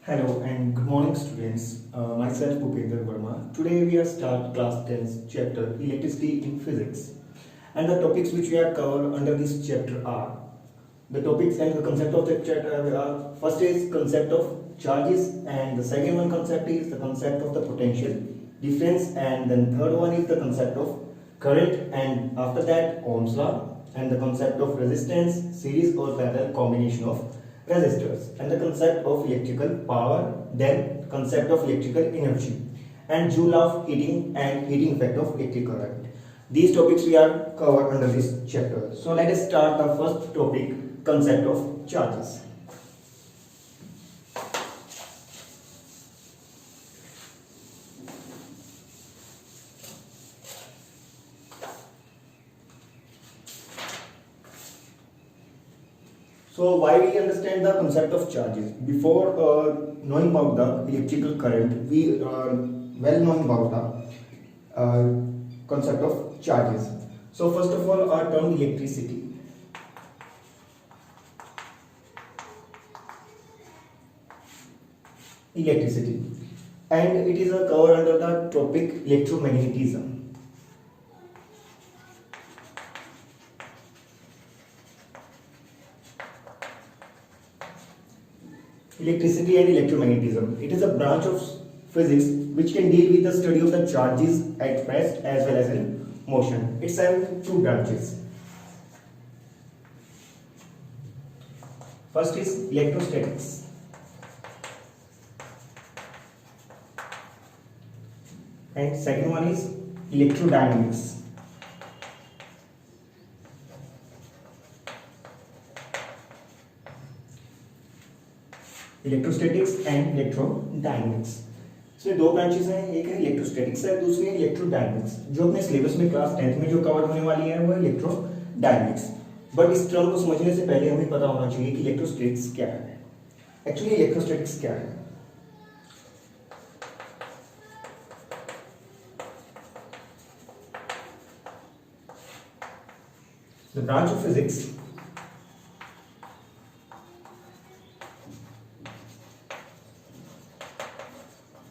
Hello and good morning students. Myself Bhupender Verma. Today we are start class 10 chapter electricity in physics. And the topics which we are covered under this chapter are the topics and the concept of the chapter are first is concept of charges and the second one concept is the concept of the potential difference and then third one is the concept of current and after that Ohm's law and the concept of resistance, series or parallel combination of resistors and the concept of electrical power, then concept of electrical energy and Joule of heating and heating effect of electric current. These topics we are covered under this chapter. So let us start the first topic, concept of charges. So why we understand the concept of charges? Before knowing about the electrical current, we are well known about the concept of charges. So first of all, our term electricity. Electricity, and it is a cover under the topic electromagnetism. Electricity and electromagnetism. It is a branch of physics which can deal with the study of the charges at rest as well as in motion. It's has two branches. First is electrostatics. And second one is electrodynamics. Electrostatics and electrodynamics. इसमें दो branches हैं, एक है electrostatics है, दूसरी है electrodynamics. जो अपने सिलेबस में क्लास 10th में जो कवर होने वाली है वो इलेक्ट्रोडायनेमिक्स। बट इस टर्म को समझने से पहले हमें पता होना चाहिए कि इलेक्ट्रोस्टैटिक्स क्या है। एक्चुअली इलेक्ट्रोस्टैटिक्स क्या है? The branch of physics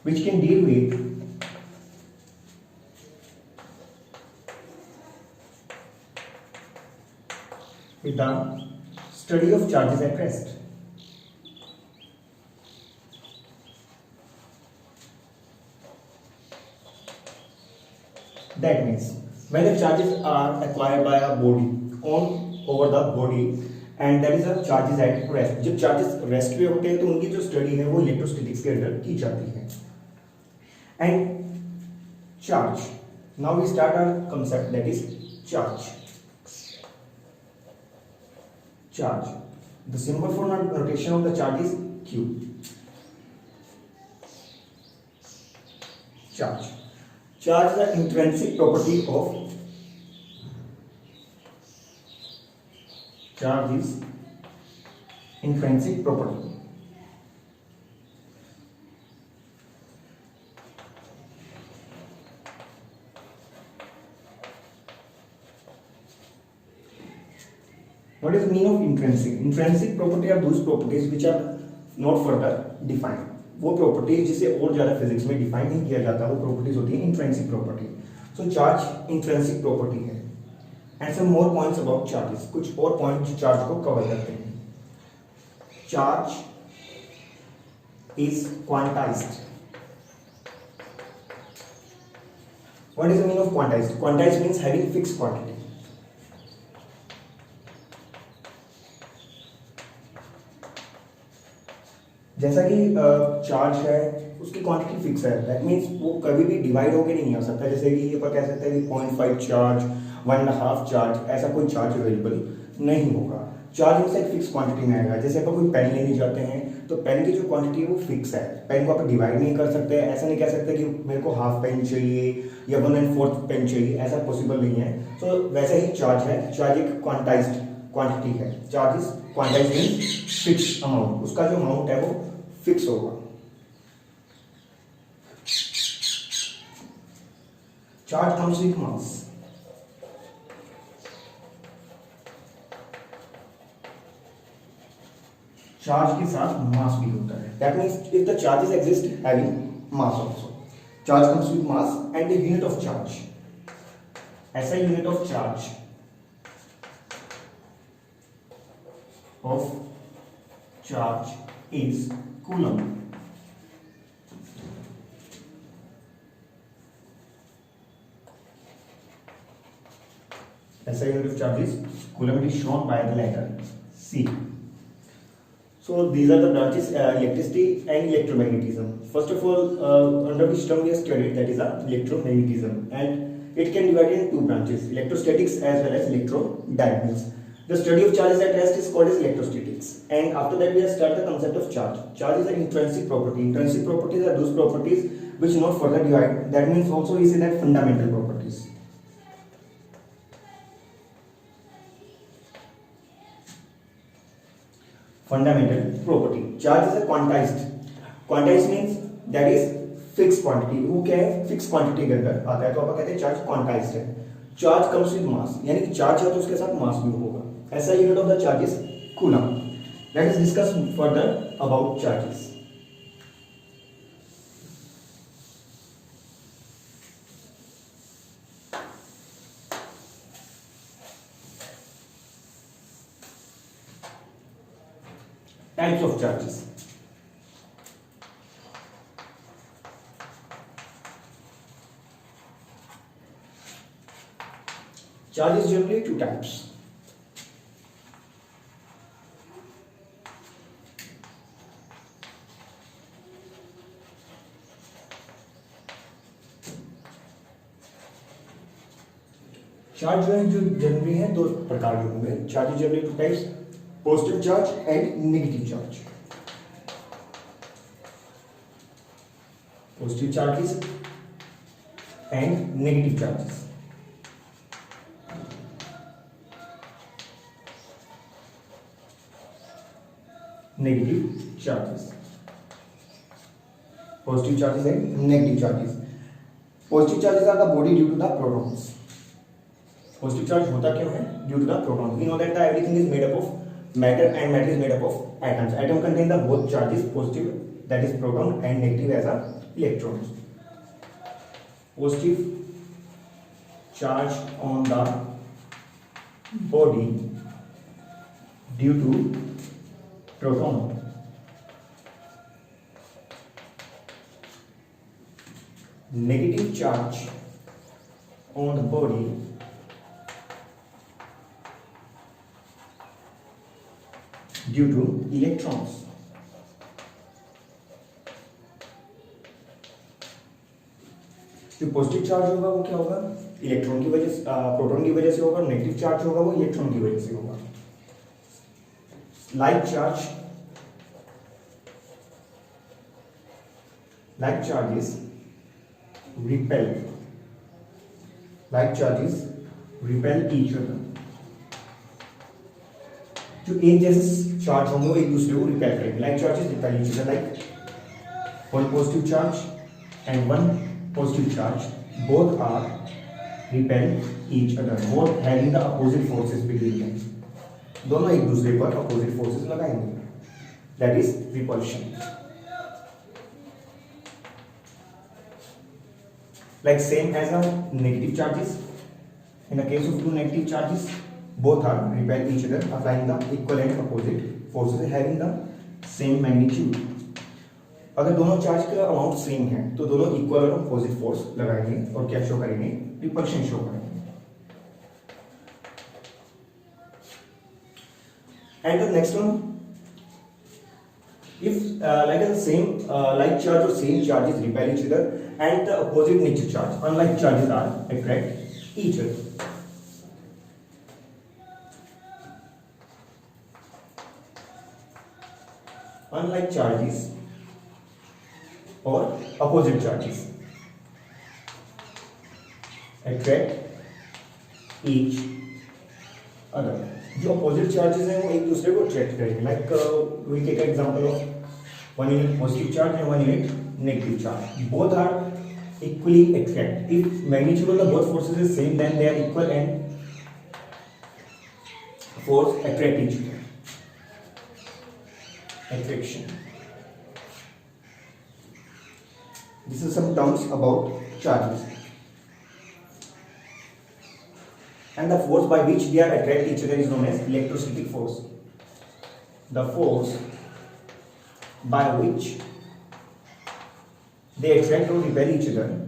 which can deal with the study of charges at rest. That means when the charges are acquired by a body on over the body and that is a charges at rest. जब charges rest पे होते हैं तो उनकी जो study है वो electrostatics के अंदर की जाती है. And charge. Now we start our concept, that is charge. Charge. The symbol for notation of the charge is Q. Charge. Charge is the intrinsic property of charge is intrinsic property. What is the meaning of intrinsic? Intrinsic property are those properties which are not further defined. वो properties जिसे और ज़्यादा physics में define नहीं किया जाता वो properties होती हैं intrinsic property. So charge intrinsic property है. And some more points about charges. कुछ और points charge को cover करते हैं. Charge is quantized. What is the meaning of quantized? Quantized means having fixed quantity. जैसा कि चार्ज है उसकी क्वांटिटी फिक्स है, दैट मीन्स वो कभी भी डिवाइड होकर नहीं आ सकता। जैसे कि ये पर कह सकते हैं कि 0.5 चार्ज, 1.5 चार्ज, ऐसा कोई चार्ज अवेलेबल नहीं होगा। चार्ज हमेशा एक फिक्स क्वांटिटी में आएगा। जैसे अपन कोई पेन लेने जाते हैं तो पेन की जो क्वांटिटी है वो फिक्स है, पेन को आप डिवाइड नहीं कर सकते। ऐसा नहीं कह सकते कि मेरे को हाफ पेन चाहिए या 1/4 पेन चाहिए, ऐसा पॉसिबल नहीं है। तो वैसे ही चार्ज है, चार्ज एक क्वांटाइज्ड क्वांटिटी है। Charge is quantized in fix amount, उसका जो अमाउंट है वो फिक्स होगा। Charge comes with mass. Charge के साथ मास भी होता है. That means if the charges exist having mass also. Charge comes with mass and the unit of charge. ऐसा unit of charge is coulomb. SI unit of charge is coulomb. It is shown by the letter C. So these are the branches, electricity and electromagnetism. First of all, under which term we have studied, that is electromagnetism, and it can divide in two branches: electrostatics as well as electrodynamics. The study of charges at rest is called as electrostatics, and after that we have started the concept of charge. Charge is an intrinsic property. Intrinsic properties are those properties which not further divide. That means also we say that fundamental properties. Fundamental property. Charge is a quantized. Quantized means that is fixed quantity. वो क्या है? Fixed quantity के अंदर आता है, तो आप कहते हैं चार्ज quantized है. Charge comes with mass, यानी कि चार्ज है तो उसके साथ मास भी होगा. ऐसा unit of the charge is coulomb. Let us discuss further about charges. Types of charges. Charge is generally two types. Charge जो जनरली है दो प्रकार के होंगे. Charge generally two types: positive charge and negative charge. Positive charges and negative charges. Negative charges, positive charges and negative charges. Positive charges are the body due to the protons. Positive charge होता क्यों है? Due to the proton. We know that everything is made up of matter and matter is made up of atoms. Atom contain the both charges, positive that is proton and negative as a electrons. Positive charge on the body due to proton. Negative charge on the body due to electrons. जो positive charge होगा वो क्या होगा? Electron की वजह से, proton की वजह से होगा. नेगेटिव चार्ज होगा वो इलेक्ट्रॉन की वजह से होगा. Like charges repel. Like charges repel each other. जो एक जैसे चार्ज होंगे वो एक दूसरे को रिपेल करेंगे. Like charges repel each other. Like one positive charge and one positive charge both are repel each other, both having the opposite forces between them. दोनों एक दूसरे पर अपोजिट फोर्सेस लगाएंगे. That is repulsion. Like same as a negative charges. In the case of two negative charges, both are repel each other, applying the equal and opposite forces having the same magnitude. अगर दोनों charge का amount same है तो दोनों equal और opposite force लगाएंगे और क्या शो करेंगे? रिपल्शन शो करेंगे. And the next one, if like charge or same charges repel each other and the opposite nature charge, unlike charges, are attract each other. Unlike charges or opposite charges attract each other. जो opposite charges हैं वो एक दूसरे को attract करेंगे. Like we take example of one unit positive charge and one unit negative charge. Both are equally attract. If magnitude of the both forces is same then they are equal and force attract each other. attraction. This is some terms about charges. And the force by which they are attract each other is known as electrostatic force. The force by which they attract or repel each other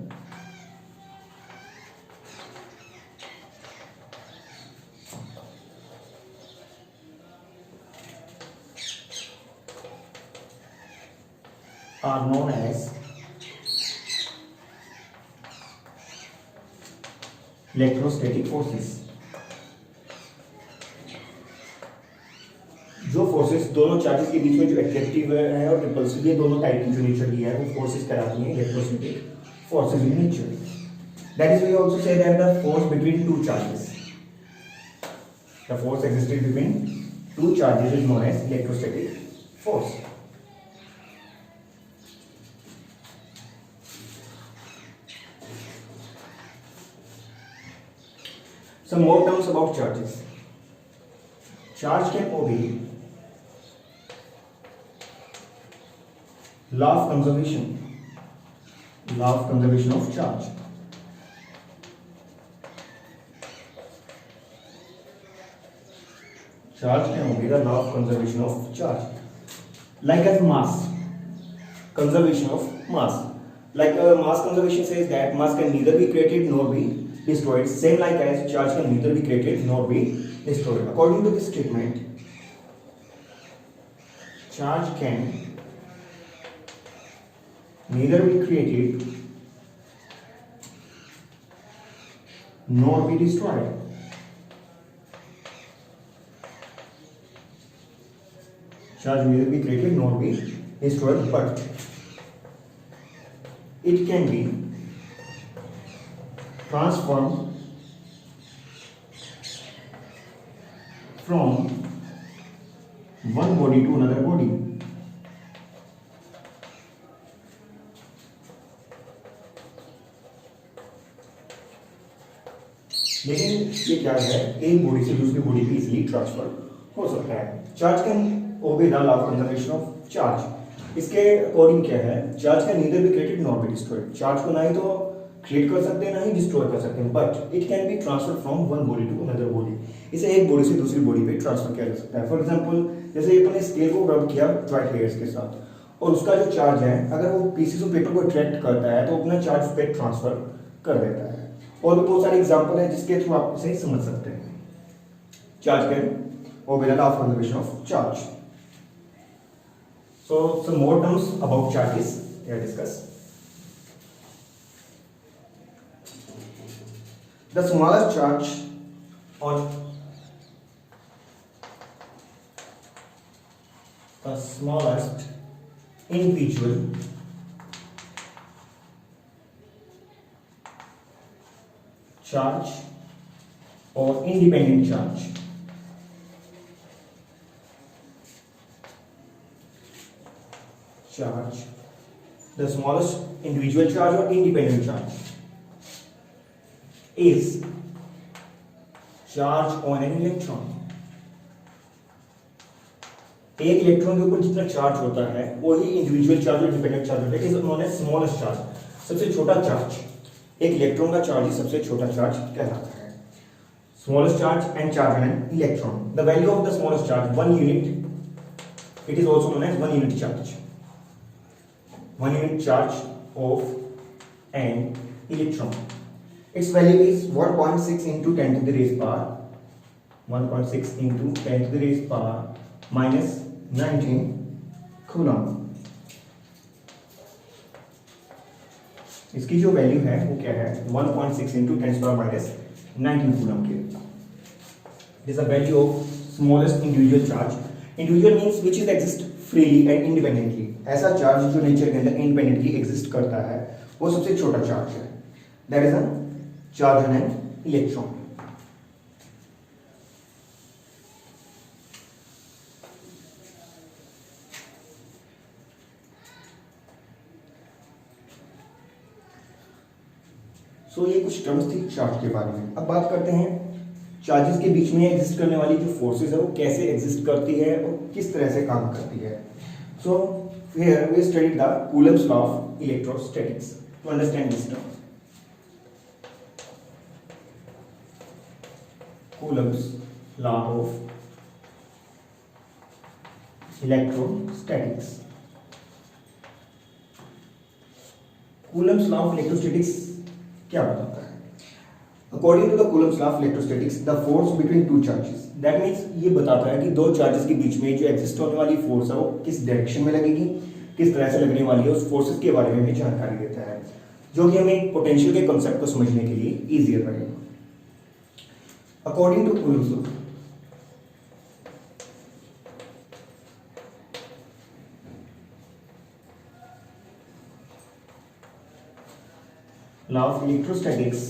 are known as electrostatic forces. जो forces दोनों charges के बीच में जो attractive है और repulsive है, दोनों type की जो नेचर की है वो फोर्सेस कहलाती हैं electrostatic forces in nature. That is we also say that the force between two charges, the force existing between two charges is known as electrostatic force. Some more terms about charges. Charge can obey law of conservation. Law of conservation of charge. Charge can obey the law of conservation of charge. Like as mass, conservation of mass. Like mass conservation says that mass can neither be created nor be destroyed. Same like as charge can neither be created nor be destroyed. According to this statement, charge can neither be created nor be destroyed. Charge neither be created nor be destroyed, but it can be transformed from one body to another body. लेकिन ये क्या है, एक body से दूसरी body पे easily transfer हो सकता है. Charge can obey the law of conservation of charge. इसके अकॉर्डिंग क्या है, charge can neither be created nor be destroyed. Charge को ना ही तो क्रिएट कर सकते हैं ना ही डिस्ट्रॉय कर सकते हैं, but it can be transfer from one body to another body. इसे एक बॉडी से दूसरी बॉडी पे ट्रांसफर किया जा सकता है. फॉर एग्जांपल जैसे अपने स्केल को रब किया ड्राई हेयर्स के साथ और उसका जो चार्ज है अगर वो पीसेस ऑफ पेपर को अट्रैक्ट करता है तो अपना चार्ज पे ट्रांसफर कर देता है. और भी बहुत सारे एग्जांपल है जिसके थ्रू आप इसे समझ सकते हैं. Charge can obey the law of conservation of charge. So some more terms about charges we have discussed. The smallest charge on the smallest individual charge or independent charge. Charge, the smallest individual charge or independent charge is charge on an electron. एक electron के ऊपर जितना charge होता है वही individual charge और independent charge होता है. It is known as smallest charge. सबसे छोटा चार्ज, एक इलेक्ट्रॉन का चार्ज ही सबसे छोटा चार्ज कहलाता है. Smallest charge and charge on an electron. The value of the smallest charge 1 unit. It is also known as 1 unit charge. 1 unit charge of an electron. Its value is 1.6 into 10 to the raised power 1.6 into 10 to the raised power minus 19 coulomb. इसकी जो value है वो क्या है, 1.6 into 10 to the power minus 19 coulomb की. It is the value of smallest individual charge. Individual means which is exist freely and independently. ऐसा charge जो nature के अंदर इंडिपेंडेंटली एग्जिस्ट करता है वो सबसे छोटा चार्ज है. That is a charge on an electron. So ये कुछ टर्म्स थी चार्ज के बारे में. अब बात करते हैं चार्जेस के बीच में एग्जिस्ट करने वाली जो फोर्सेस है वो कैसे एग्जिस्ट करती है और किस तरह से काम करती है. So here we studied the Coulomb's law of electrostatics to understand this term. Coulomb's law of electrostatics. Coulomb's law of electrostatics क्या बताता है? According to the Coulomb's law of electrostatics, the force between two charges. That means ये बताता है कि दो charges के बीच में जो एग्जिस्ट होने वाली फोर्स है वो किस डायरेक्शन में लगेगी, किस तरह से लगने वाली है, उस फोर्सेस के बारे में भी जानकारी देता है, जो कि हमें पोटेंशियल के कॉन्सेप्ट को समझने के लिए इजियर रहेगा. According to Coulomb's law of electrostatics,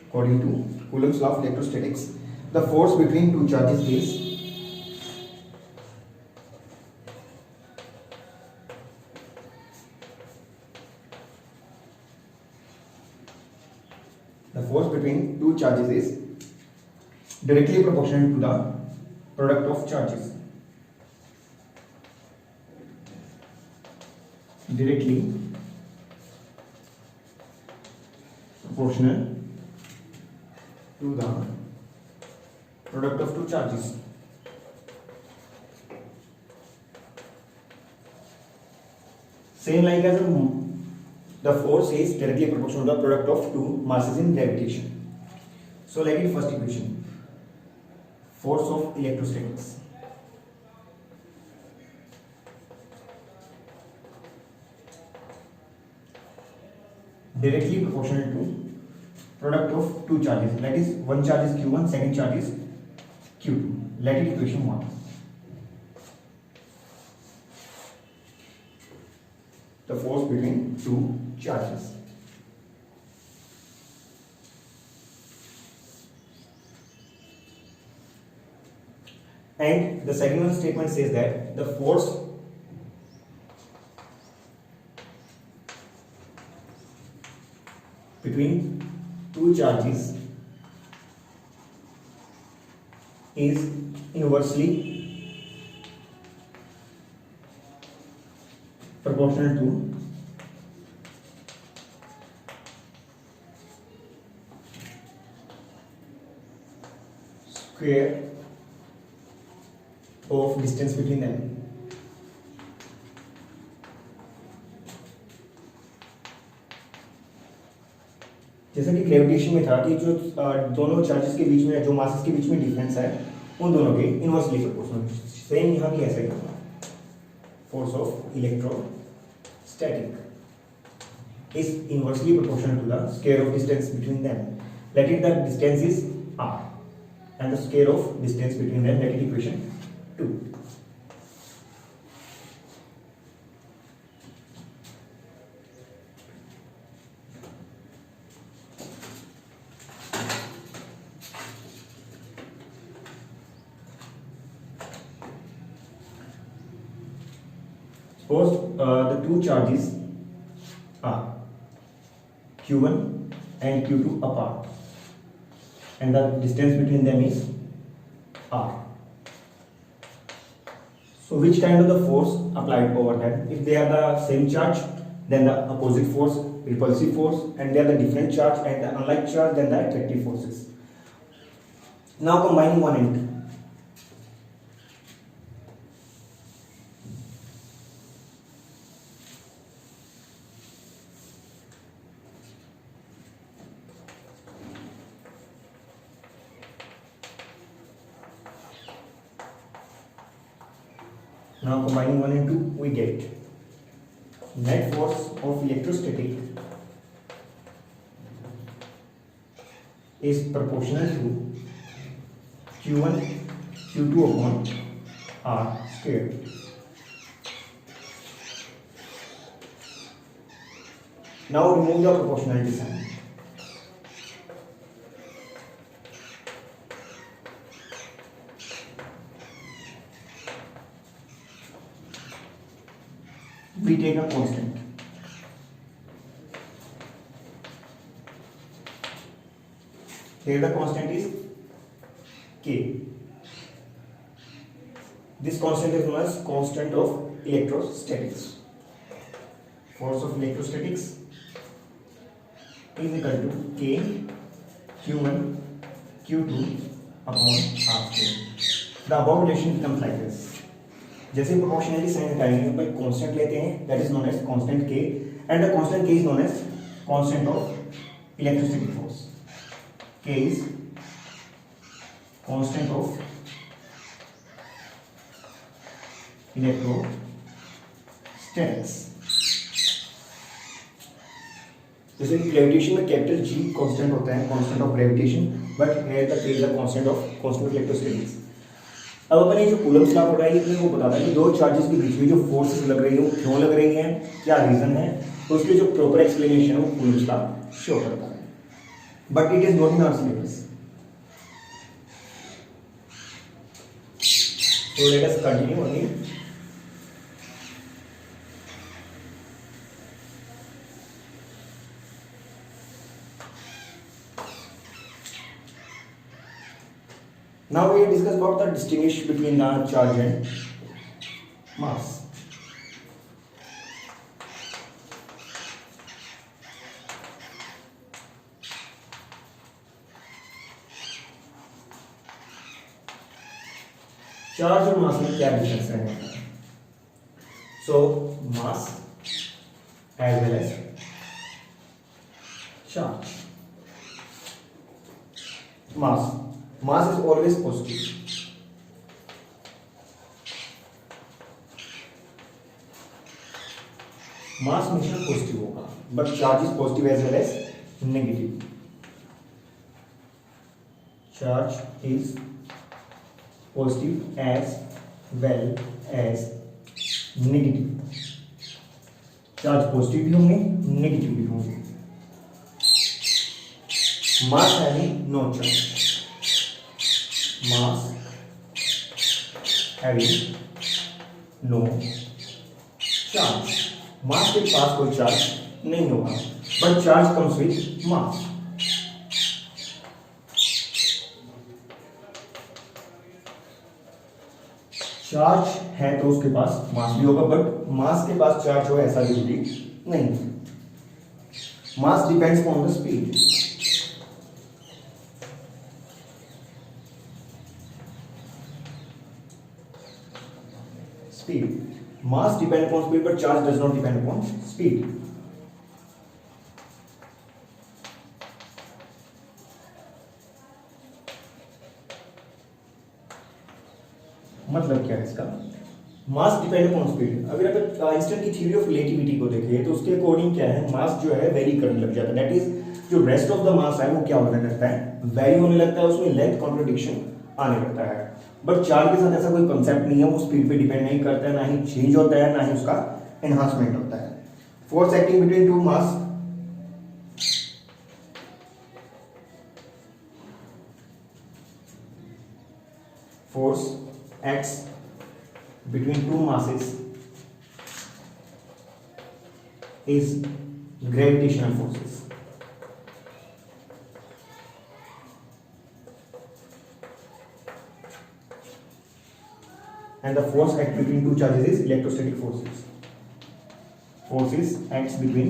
according to Coulomb's law of electrostatics, the force between two charges is directly proportional to the product of charges. Directly proportional to the product of two charges. Same like as the force is directly proportional to the product of two masses in gravitation. So like in first equation, force of electrostatics. Directly proportional to product of two charges. That is, one charge is Q1, second charge is Q2. Let it equation 1. The force between two charges. And the second one statement says that the force between two charges is inversely proportional to square of distance between them. जैसा कि gravitation में था कि जो दोनों charges के बीच में, जो मासेस के बीच में डिफरेंस है, उन दोनों के इनवर्सली प्रोपोर्शनल. सेम यहाँ भी ऐसा ही होगा. Force of electrostatic is inversely proportional to the square of distance between them. Let it the distance is r and the square of distance between them, let it equation 2. Suppose the two charges are Q1 and Q2 apart and the distance between them is r. So which kind of the force applied over them? If they are the same charge, then the opposite force, repulsive force, and they are the different charge and the unlike charge, then the attractive forces. Now combining 1 and 2. Now combining 1 and 2, we get net force of electrostatic is proportional to Q1 Q2 upon R square. Now remove the proportionality sign. We take a constant. here the constant is k. This constant is known as constant of electrostatics. Force of electrostatics is equal to k q1 q2 upon half k. The above relation becomes like this. जैसे proportionally sign हटाएंगे पर constant लेते हैं, that is known as constant k, and the constant k is known as constant of electrostatic force. k is constant of electrostatics. जैसे कि gravitation में capital G constant होता है, constant of gravitation, but here the k is the constant of electrostatics. अब अपन ये जो Coulomb's law पढ़ रहा है ये वो बताता है कि दो चार्जेस के बीच में जो फोर्सेस लग रही है वो क्यों लग रही हैं, क्या रीजन है, तो उसके जो प्रॉपर एक्सप्लेनेशन है वो कूलम्स लॉ शो करता है. But it is not in our syllabus. So let us continue again. Now we will discuss about the distinguish between the charge and mass. Charge और mass में क्या difference है? So mass as well as charge. Mass is always positive. Mass हमेशा positive होगा, but charge is positive as well as negative. Charge is positive as well as negative. Charge positive भी होंगे, negative भी होंगे. Mass having no charge. Mass having no charge. Mass के पास कोई charge नहीं होगा, but charge comes with mass. Charge है तो उसके पास मास भी होगा, बट मास के पास चार्ज हो ऐसा जरूरी नहीं. Mass depends on the speed. Speed. Mass depends upon speed, but charge does not depend upon speed. मतलब क्या है इसका? मास डिपेंड अपॉन स्पीड. अगर आप आइंस्टाइन की थ्योरी ऑफ रिलेटिविटी को देखें तो उसके अकॉर्डिंग क्या है, मास जो है वेरी करने लग जाता है. दैट इज जो रेस्ट ऑफ द मास है वो क्या होने लगता है, वेरी होने लगता है, उसमें लेंथ कॉन्ट्रडिक्शन आने लगता है. बट चार्ज के साथ ऐसा कोई कंसेप्ट नहीं है, वो स्पीड पे डिपेंड नहीं करता है, ना ही चेंज होता है, ना ही उसका एनहांसमेंट होता है. Force acting between two mass. Force acts between two masses is gravitational forces. And the force act between two charges is electrostatic forces. Forces acts between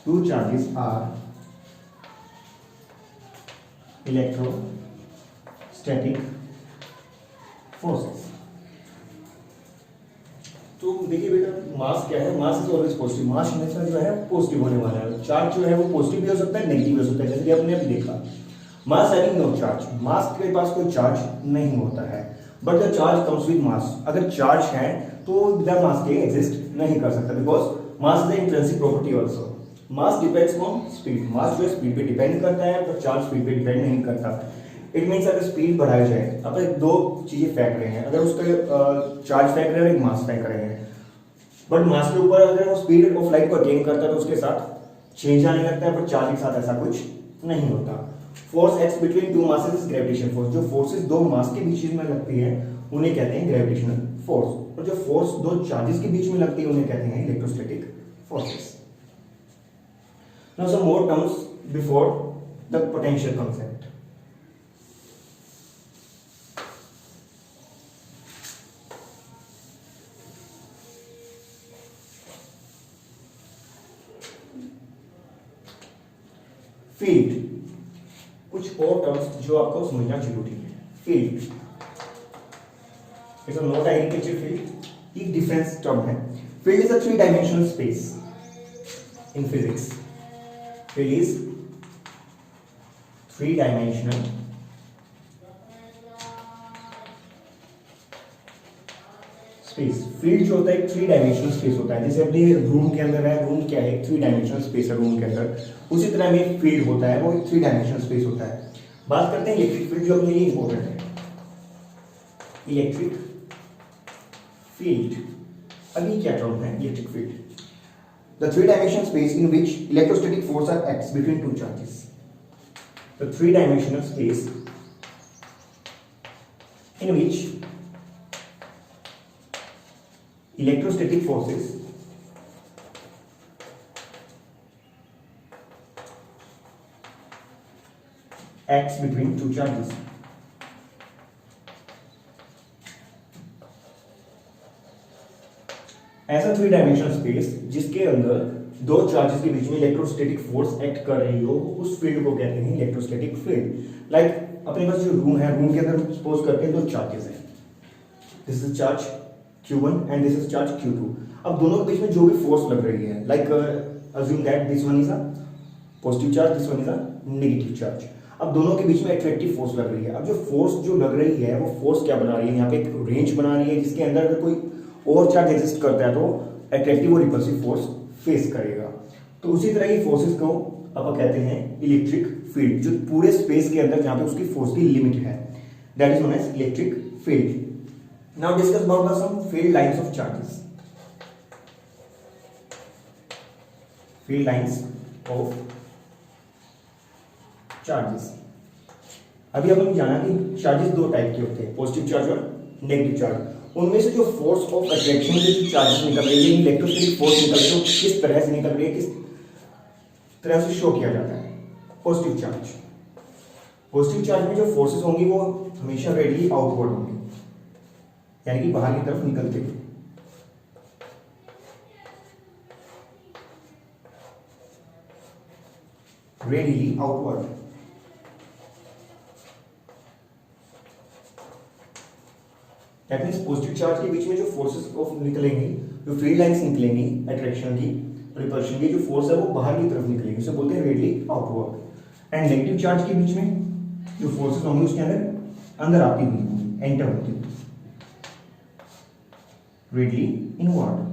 two charges are electrostatic forces. तो देखिए बेटा मास क्या है, mass is always positive. मास हमेशा जो है positive होने वाला है. चार्ज जो है वो पॉजिटिव भी हो सकता है, नेगेटिव भी हो सकता है, जैसे कि आपने अभी देखा. मास हैविंग नो चार्ज. मास के पास कोई चार्ज नहीं होता है, but the charge comes with मास. अगर चार्ज है तो विदाउट मास के एग्जिस्ट नहीं कर सकता, because mass is the intrinsic property also. Mass depends on speed. Mass जो है स्पीड पे डिपेंड करता है, पर चार्ज स्पीड पे डिपेंड नहीं करता. इट मीन्स अगर स्पीड बढ़ाई जाए, अब दो चीजें फेंक रहे हैं, अगर उसका चार्ज फेंक रहे हैं और एक मास फेंक रहे हैं, बट मास के ऊपर अगर वो स्पीड ऑफ लाइट को अटेन करता है तो उसके साथ चेंज आने लगता है, पर चार्ज के साथ ऐसा कुछ नहीं होता. Force acts between two masses is gravitation force. जो फोर्सेस दो मास के बीच में लगती है उन्हें कहते हैं ग्रेविटेशनल फोर्स, और जो फोर्स दो चार्जेस के बीच में लगती है उन्हें कहते हैं electrostatic forces. Now some more terms before the potential concept. Field, कुछ और टर्म्स जो आपको समझना जरूरी है. Field is a not agriculture field, एक डिफरेंस टर्म है. Field is a 3-dimensional space in physics. Field is 3-dimensional space. Field जो होता है एक 3-dimensional स्पेस होता है. जैसे अपने रूम के अंदर है, रूम क्या है, एक 3-dimensional स्पेस है रूम के अंदर. उसी तरह में फील्ड होता है, वो एक 3-dimensional स्पेस होता है. बात करते हैं इलेक्ट्रिक फील्ड जो अपने लिए इंपॉर्टेंट है. इलेक्ट्रिक फील्ड, अभी क्या टर्म है electric field? The 3-dimensional space in which electrostatic force acts between two charges. The 3-dimensional space in which electrostatic forces acts between two charges. ऐसा 3-dimensional स्पेस जिसके अंदर दो चार्जेस के बीच में इलेक्ट्रोस्टैटिक फोर्स एक्ट कर रही हो, उस फील्ड को कहते हैं इलेक्ट्रोस्टैटिक फील्ड. लाइक अपने पास जो रूम है, रूम के अंदर सपोज करते हैं दो चार्जेस हैं. This is charge Q1 and this is charge Q2. अब दोनों के बीच में जो भी फोर्स लग रही है, like assume that this one is a positive charge, this one is a negative charge. अब दोनों के बीच में अट्रैक्टिव फोर्स लग रही है. अब जो फोर्स जो लग रही है वो फोर्स क्या बना रही है, यहाँ पे एक रेंज बना रही है जिसके अंदर अगर कोई और चार्ज एग्जिस्ट करता है तो अट्रैक्टिव और रिपल्सिव फोर्स फेस करेगा. तो उसी तरह की फोर्सेस को अब कहते हैं इलेक्ट्रिक फील्ड, जो पूरे स्पेस के अंदर जहां पे उसकी फोर्स की लिमिट है, that is known as electric field. Now discuss about the some field lines of charges. Field lines of charges. अभी अपन जाना कि चार्जेस दो टाइप के होते हैं, पॉजिटिव चार्ज और नेगेटिव चार्ज. उनमें से जो फोर्स ऑफ अट्रैक्शन के जो चार्जेस निकल रही है, इलेक्ट्रोस्टैटिक फोर्स निकल रही है, वो किस तरह से निकल रही है, किस तरह से शो किया जाता है? Positive charge. पॉजिटिव चार्ज में जो फोर्सेस होंगी वो हमेशा रेडियली आउटवर्ड होंगी, यानी कि बाहर की तरफ निकलते हुए. Radially outward. That means positive charge के बीच में जो फोर्सेस ऑफ निकलेंगी, जो फील्ड लाइंस निकलेंगी अट्रैक्शन की, रिपल्शन की, जो फोर्स है वो बाहर की तरफ निकलेगी, उसे बोलते हैं radially outward. And negative charge के बीच में जो फोर्सेस होंगी उसके अंदर अंदर आती हुई होंगी, एंटर होती हुई, रेडियली इनवर्ड.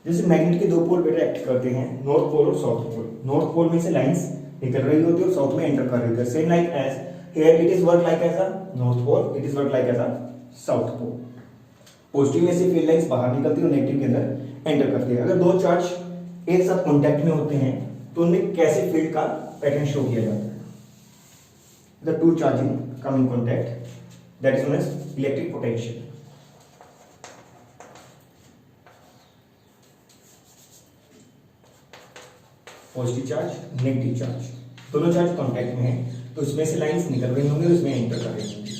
जैसे मैग्नेट के दो पोल बेटा एक्ट करते हैं, नॉर्थ पोल और साउथ पोल. नॉर्थ पोल में से लाइंस निकल रही होती है और साउथ में एंटर कर रही होती है. Same like as here it is work like as a north pole, it is work like as a south pole. Positive में से फील्ड लाइंस बाहर निकलती है और नेगेटिव के अंदर एंटर करती है. अगर दो चार्ज एक साथ कांटेक्ट में होते हैं तो उनमें कैसे फील्ड का पैटर्न शो किया जाता है? The two charging come in contact, that is known as electric potential. Positive charge, negative charge, दोनों चार्ज कांटेक्ट में है तो इसमें से लाइंस निकल रही होंगी और इसमें एंटर कर रही होंगी.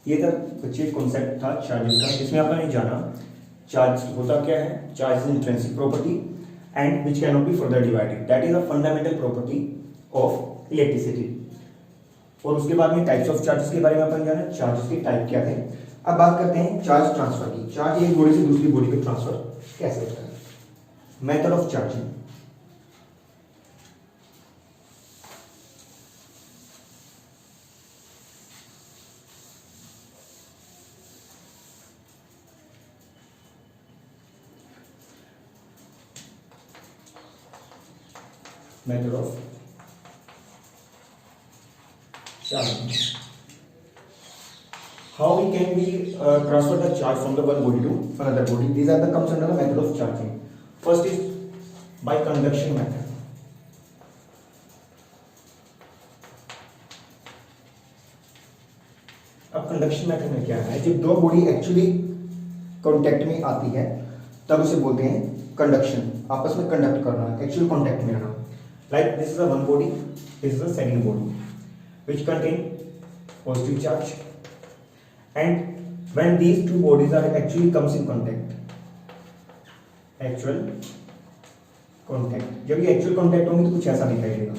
ये था बच्चे कॉन्सेप्ट था चार्जेस का, जिसमें आपने जाना चार्ज होता क्या है, charge is intrinsic property and which cannot be further divided. That is a fundamental property of electricity. और उसके बाद में टाइप्स ऑफ चार्जेस के बारे में अपन जाना, चार्जेस के टाइप क्या थे. अब बात करते हैं चार्ज ट्रांसफर की. चार्ज एक बॉडी से दूसरी बॉडी पे ट्रांसफर कैसे होता है? Method of charging. method of charging. How we can we transfer the charge from the one body to another body? These are the comes under the method of charging. First is by conduction method. अब conduction method में क्या है, जब दो body actually contact में आती है तब उसे बोलते हैं कंडक्शन, आपस में कंडक्ट करना, एक्चुअल कांटेक्ट में आना. Like this is a one body, this is a second body which contain positive charge, and when these two bodies are actually comes in contact, actual contact, जब ये actual contact होंगे तो कुछ ऐसा दिखाई देगा.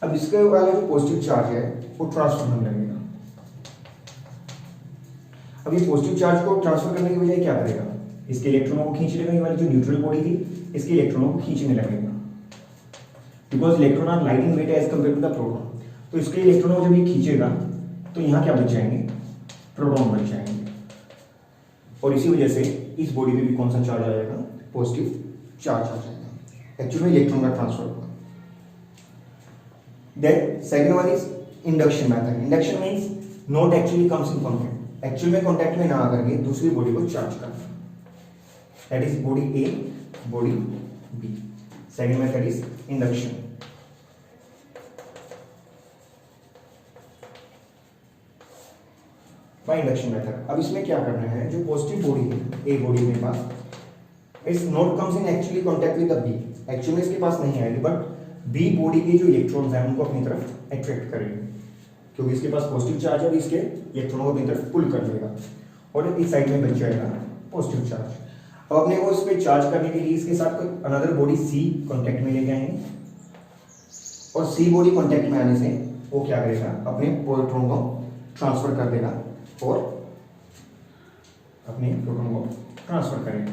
अब इसके वाला जो पॉजिटिव चार्ज है वो ट्रांसफर होने लगेगा. अब ये पॉजिटिव चार्ज को ट्रांसफर करने की बजाय क्या करेगा, इसके इलेक्ट्रॉनों को खींच लेगा. ये वाली जो न्यूट्रल बॉडी थी इसके इलेक्ट्रॉनों को खींचने लगेगा, because electron are light in weight as compare to the proton. तो इसके इलेक्ट्रॉनों को जब ये खींचेगा तो यहाँ क्या बच जाएंगे, प्रोटॉन बच जाएंगे. और इसी वजह से इस बॉडी में भी कौन सा चार्ज आ जाएगा, पॉजिटिव चार्ज आ जाएगा. एक्चुअली इलेक्ट्रॉन का ट्रांसफर होगा. Then second one is induction method. Induction means not actually comes in contact, actual में कॉन्टैक्ट में ना आकर के दूसरी बॉडी को चार्ज करना. That is body A, body B. Second method is induction. By induction method. अब इसमें क्या करना है, जो पॉजिटिव बॉडी है ए बॉडी मेरे पास is not comes in actually contact with the B, actually इसके पास नहीं आएगी, बट बी बॉडी के जो इलेक्ट्रॉन्स हैं उनको अपनी तरफ अट्रैक्ट करेंगे, क्योंकि इसके पास पॉजिटिव चार्ज है और इसके इलेक्ट्रॉनों को अपनी तरफ पुल कर लेगा और इस साइड में बच जाएगा पॉजिटिव चार्ज. अब अपने को इस पे चार्ज करने के लिए इसके साथ कोई अनदर बॉडी सी कॉन्टैक्ट में लेके आएंगे, और सी बॉडी कॉन्टैक्ट में आने से वो क्या करेगा, अपने इलेक्ट्रॉन को ट्रांसफर कर देगा और अपने प्रोटॉन को ट्रांसफर करेगा.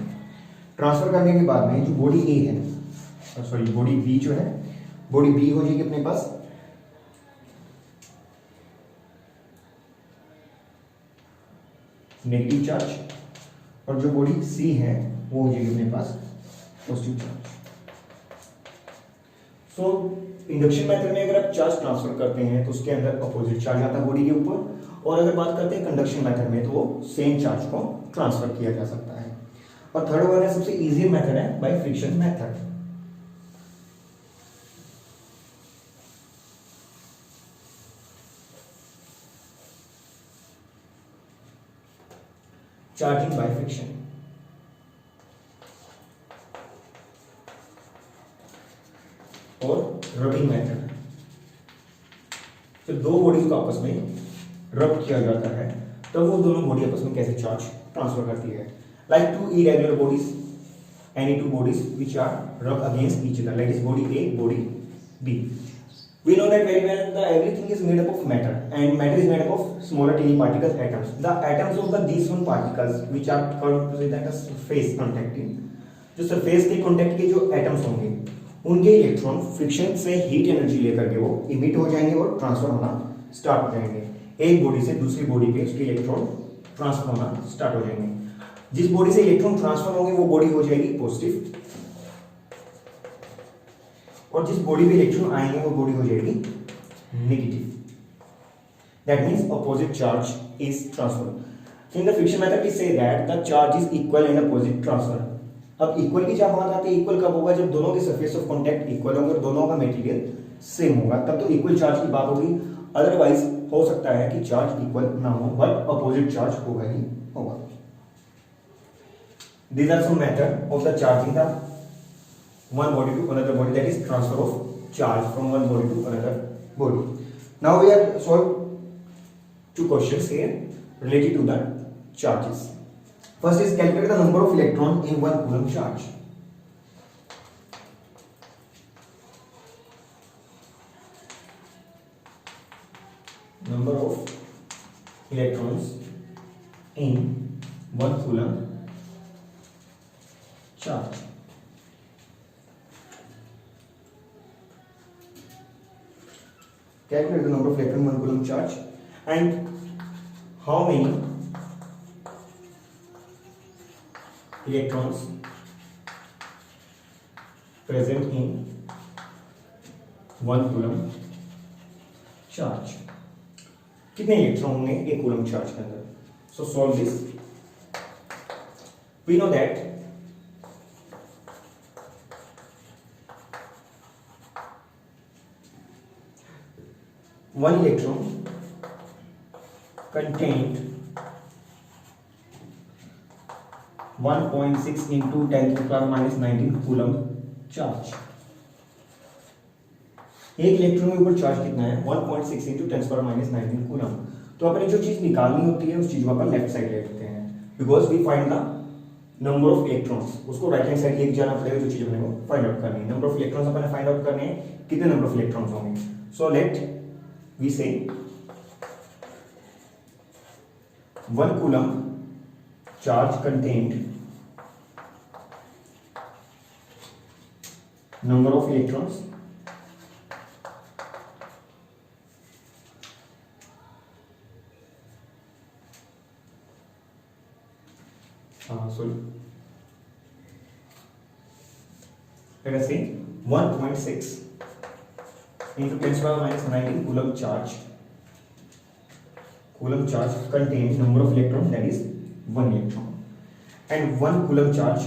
ट्रांसफर करने के बाद में जो बॉडी ए है, सॉरी बॉडी बी जो है, बॉडी बी हो जाएगी अपने पास नेगेटिव चार्ज, और जो बॉडी सी है वो हो जाएगी अपने पास पॉजिटिव चार्ज. सो इंडक्शन मेथड में अगर आप चार्ज ट्रांसफर करते हैं तो उसके अंदर अपोजिट चार्ज आता है बॉडी के ऊपर, और अगर बात करते हैं कंडक्शन मेथड में तो वो सेम चार्ज को ट्रांसफर किया जा सकता है. और थर्ड वन है सबसे इजी मेथड है by friction method. Charging by friction. और रबिंग मेथड. जब दो बॉडीज को आपस में रब किया जाता है तब वो दोनों बॉडी आपस में कैसे चार्ज ट्रांसफर करती है. Like two irregular bodies, any two bodies which are rub against each other, like is body A, body B. We know that very well that everything is made up of matter, and matter is made up of smaller tiny particles, atoms. The atoms of these one particles which are called that as surface contacting, जो surface के contact के जो atoms होंगे उनके electron friction से heat energy लेकर के वो इमिट हो जाएंगे और ट्रांसफर होना स्टार्ट हो जाएंगे. एक बॉडी से दूसरी बॉडी पे उसके इलेक्ट्रॉन ट्रांसफर होना स्टार्ट हो जाएंगे. जिस बॉडी से इलेक्ट्रॉन ट्रांसफर होंगे वो बॉडी हो जाएगी पॉजिटिव, और जिस बॉडी पे इलेक्ट्रॉन आएंगे वो बॉडी हो जाएगी negative. That means opposite charge is transfer. In the friction method we say that the charge is equal in opposite transfer. अब इक्वल की जब बात आती है, इक्वल कब होगा, जब दोनों के सरफेस ऑफ कांटेक्ट इक्वल होंगे और दोनों का मटेरियल सेम होगा, तब तो इक्वल चार्ज की बात होगी. अदरवाइज हो सकता है कि चार्ज इक्वल ना हो बट अपोजिट चार्ज होगा ही होगा. These are some method of the charging the one body to another body, that is transfer of charge from one body to another body. Now we have solved two questions here related to the charges. First is calculate the number of electron in 1 coulomb charge. Number of electrons in 1 coulomb charge. Calculate the number of electrons in 1 coulomb charge and how many electrons present in 1 coulomb charge. कितने electron होंगे एक coulomb charge के अंदर? So solve this. We know that one electron contained 1.6 into 10 to the power minus 19 coulomb charge. एक electron के ऊपर charge कितना है? 1.6 into 10 to the power minus 19 coulomb. तो अपने जो चीज निकालनी होती है उस चीज को अपन लेफ्ट साइड ले लेते हैं, because we find the number of electrons. उसको राइट हैंड साइड लेके जाना पड़ेगा जो चीज अपने को फाइंड आउट करनी है। नंबर ऑफ इलेक्ट्रॉन्स अपने फाइंड आउट करने हैं, कितने नंबर ऑफ इलेक्ट्रॉन्स होंगे। सो लेट वी से 1 coulomb charge contained number of electrons let us say 1.6 into 10 to the power minus 19 coulomb charge contains number of electrons, that is 1 electron, and 1 coulomb charge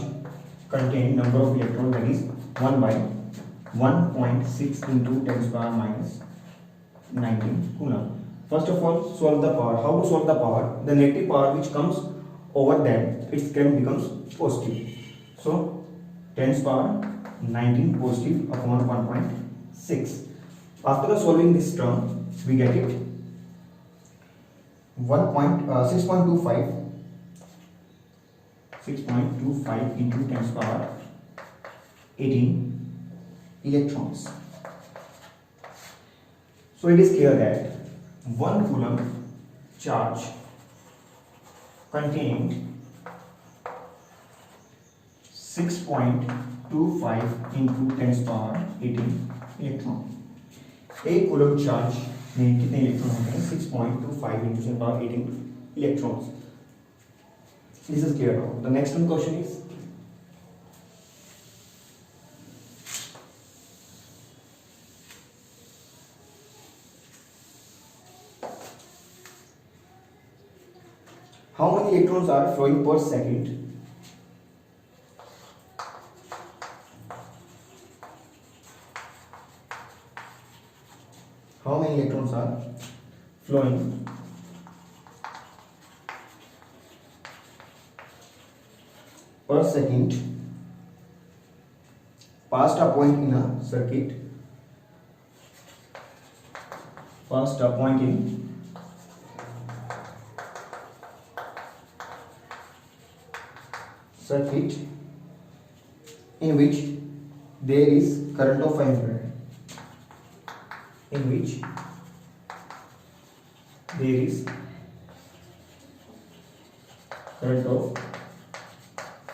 contains number of electrons, that is 1 by 1.6 into 10 to the power minus 19 coulomb. First of all, solve the power. How to solve the power? The negative power which comes over that, its current becomes positive. So 10 to the power 19 positive upon 1.6. After the solving this term, we get it 6.25 into 10 to the power 18 electrons. So it is clear that 1 coulomb charge contained 6.25 into 10 to the power 18 electron. एक coulomb charge में कितने electron होते हैं? 6.25 into 10 to the power 18 electrons. This is clear now. The next one question is, how many electrons are flowing per second how many electrons are flowing per second past a point in a circuit, past a point in circuit in which there is current of 5 ampere, in which there is current of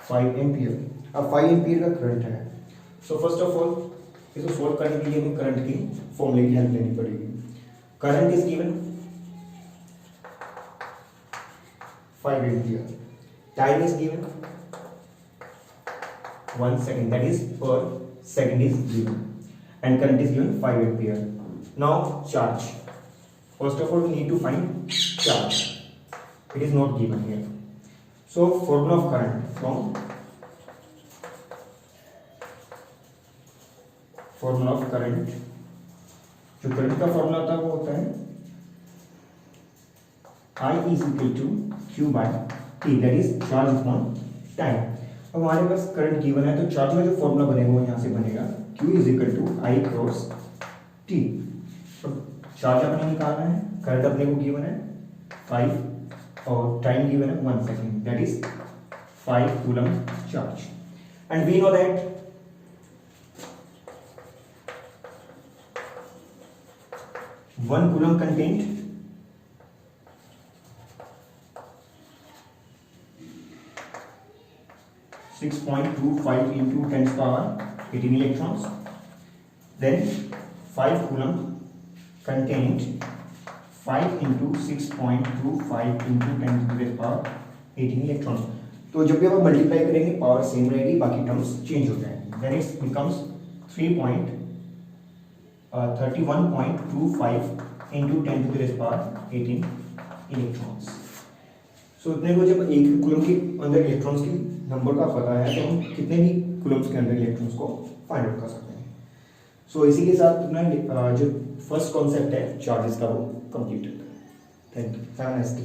5 ampere. अब 5 ampere का current है। So first of all इसको solve करने के लिए हमें current की फॉर्मूले की हेल्प लेनी पड़ेगी। Current is given 5 ampere, time is given 1 second, that is per second is given, and current is given 5 ampere. Now charge. First of all we need to find charge. It is not given here. So formula of current, from formula of current, जो current का formula होता है वो होता है I is equal to Q by T, that is charge upon time. अब हमारे पास current given है तो चार्ज का जो फॉर्मूला बनेगा वो यहाँ से बनेगा Q is equal to I cross T। तो चार्ज अपने निकालना है, करंट अपने को गिवन है 5 और टाइम गिवन है 1 second, that is 5 coulomb charge. And we know that one coulomb content 6.25 into 10 to the power 18 electrons. Then 5 coulomb contained 5 into 6.25 into 10 to the power 18 electrons. तो जब भी आप मल्टीप्लाई करेंगे पावर सेम रहेगी, बाकी terms change हो जाएंगे। Then it becomes 31.25 into 10⁻18 electrons. So इतने को जब एक कूलम के अंदर इलेक्ट्रॉन्स की नंबर का पता है तो हम कितने भी कूलम्स के अंदर इलेक्ट्रॉन्स को फाइंड आउट कर सकते हैं। सो इसी के साथ अपना जो फर्स्ट कॉन्सेप्ट है चार्जेस का वो कंप्लीट होता है। Thank you, have a nice day.